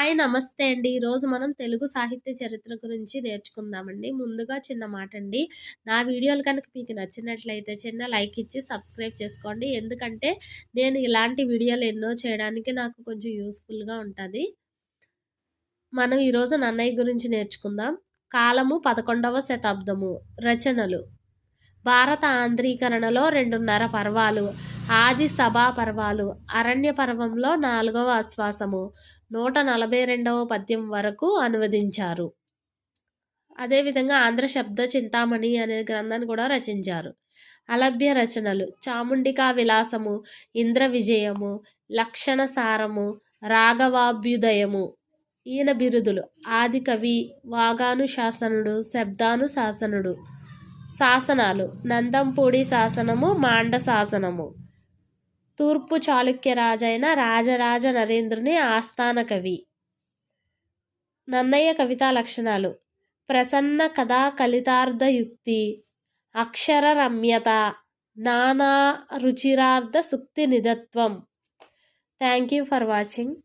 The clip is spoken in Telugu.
హాయ్! నమస్తే అండి. ఈరోజు మనం తెలుగు సాహిత్య చరిత్ర గురించి నేర్చుకుందామండి. ముందుగా చిన్న మాటండి. నా వీడియోలు కనుక మీకు నచ్చినట్లయితే చిన్న లైక్ ఇచ్చి సబ్స్క్రైబ్ చేసుకోండి. ఎందుకంటే నేను ఇలాంటి వీడియోలు ఎన్నో చేయడానికి నాకు కొంచెం యూస్‌ఫుల్‌గా ఉంటది. మనం ఈరోజు నన్నయ్య గురించి నేర్చుకుందాం. కాలము 11వ శతాబ్దము. రచనలు భారత ఆంధ్రీకరణలో 2:30 పర్వాలు, ఆది సభా పర్వాలు, అరణ్య పర్వంలో 4వ ఆశ్వాసము, 142వ పద్యం వరకు అనువదించారు. అదేవిధంగా ఆంధ్ర శబ్ద చింతామణి అనే గ్రంథాన్ని కూడా రచించారు. అలభ్య రచనలు చాముండికా విలాసము, ఇంద్ర విజయము, లక్షణ సారము, రాఘవాభ్యుదయము. ఈయన బిరుదులు ఆది కవి, వాగాను శాసనుడు, శబ్దాను శాసనుడు. శాసనాలు నందంపూడి శాసనము, మాండ శాసనము. తూర్పు చాళుక్య రాజైన రాజరాజ నరేంద్రుని ఆస్థాన కవి. నన్నయ్య కవితా లక్షణాలు ప్రసన్న కథా కలితార్థయుక్తి, అక్షర రమ్యత, నానా రుచిరార్థ సుక్తి నిధత్వం. Thank you for watching.